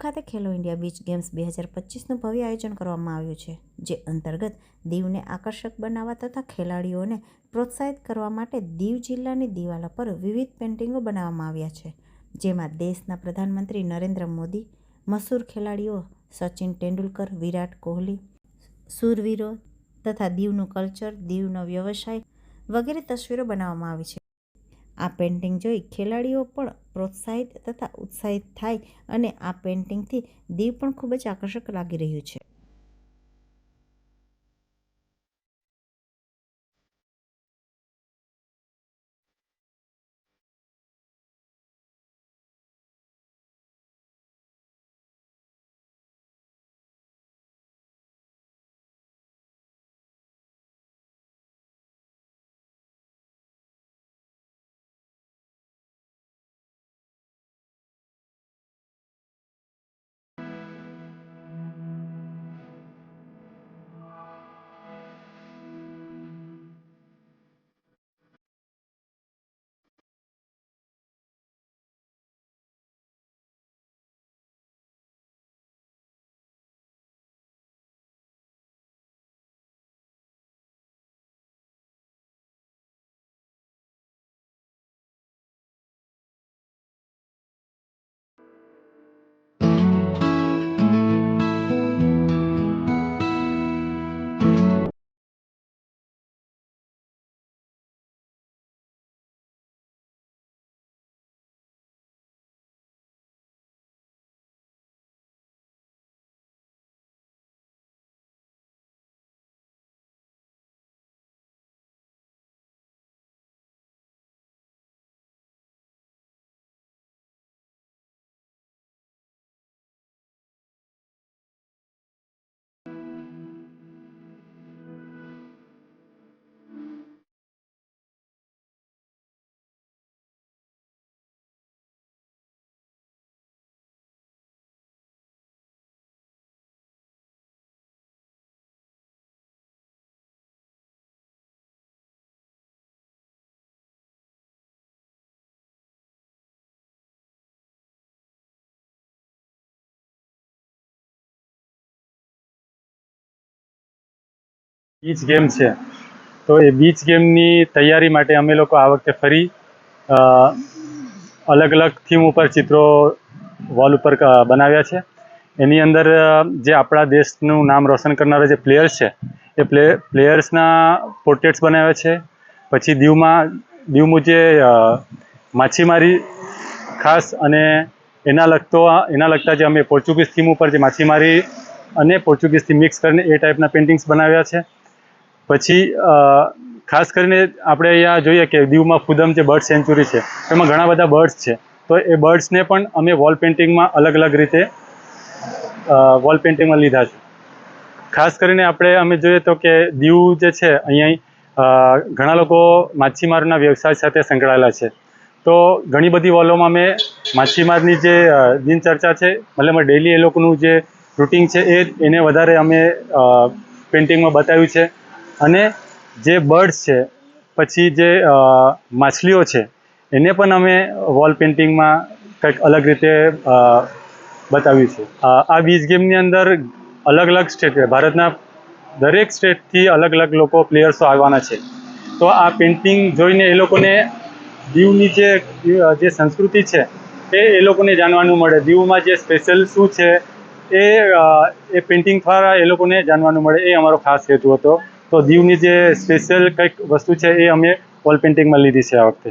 ખાતે ખેલો India beach games 2025નું ભવ્ય આયોજન કરવામાં આવ્યું છે, જે અંતર્ગત દીવને આકર્ષક બનાવવા તથા ખેલાડીઓને પ્રોત્સાહિત કરવા માટે દીવ જિલ્લાની દિવાલો પર વિવિધ પેઇન્ટિંગો બનાવવામાં આવ્યા છે, જેમાં દેશના પ્રધાનમંત્રી નરેન્દ્ર મોદી, મશહૂર ખેલાડીઓ સચિન તેંડુલકર, વિરાટ કોહલી, શૂરવીરો તથા દીવનું કલ્ચર, દીવનો વ્યવસાય વગેરે તસવીરો બનાવવામાં આવી છે. આ પેઇન્ટિંગ જોઈ ખેલાડીઓ પણ પ્રોત્સાહિત તથા ઉત્સાહિત થાય અને આ પેઇન્ટિંગથી દીવ પણ ખૂબ જ આકર્ષક લાગી રહ્યું છે. બીચ ગેમ છે તો એ બીચ ગેમની તૈયારી માટે અમે લોકો આ વખતે ફરી અલગ અલગ થીમ ઉપર ચિત્રો વોલ ઉપર બનાવ્યા છે. એની અંદર જે આપણા દેશનું નામ રોશન કરનારા જે પ્લેયર્સ છે એ પ્લેયર્સના પોર્ટ્રેટ્સ બનાવ્યા છે. પછી દીવમાં જે માછીમારી ખાસ અને એના લગતા જે અમે પોર્ચુગીઝ થીમ ઉપર જે માછીમારી અને પોર્ચુગીઝથી મિક્સ કરીને એ ટાઈપના પેઇન્ટિંગ્સ બનાવ્યા છે. પછી ખાસ કરીને આપણે અહીંયા જોઈએ કે દીવમાં ફુદમ જે બર્ડ સેન્ચુરી છે એમાં ઘણા બધા બર્ડ્સ છે, તો એ બર્ડ્સને પણ અમે વોલ પેઇન્ટિંગમાં અલગ અલગ રીતે વોલ પેઇન્ટિંગમાં લીધા છે. ખાસ કરીને અમે જોઈએ તો કે દીવ જે છે અહીંયા ઘણા લોકો માછીમારના વ્યવસાય સાથે સંકળાયેલા છે, તો ઘણી બધી વોલોમાં અમે માછીમારની જે દિનચર્ચા છે, મતલબ ડેલી એ લોકોનું જે રૂટિન છે એને વધારે અમે પેઇન્ટિંગમાં બતાવ્યું છે. અને જે બર્ડ્સ છે પછી જે માછલીઓ છે એને પણ અમે વોલ પેઇન્ટિંગમાં કંઈક અલગ રીતે બતાવ્યું છે. આ બીચ ગેમની અંદર અલગ અલગ સ્ટેટ, ભારતના દરેક સ્ટેટથી અલગ અલગ લોકો પ્લેયર્સો આવવાના છે, તો આ પેઇન્ટિંગ જોઈને એ લોકોને દીવની જે સંસ્કૃતિ છે એ લોકોને જાણવાનું મળે. દીવમાં જે સ્પેશિયલ શું છે એ પેઇન્ટિંગ દ્વારા એ લોકોને જાણવાનું મળે, એ અમારો ખાસ હેતુ હતો. તો દીવની જે સ્પેશિયલ કંઈક વસ્તુ છે એ અમે વોલ પેઇન્ટિંગમાં લીધી છે આ વખતે.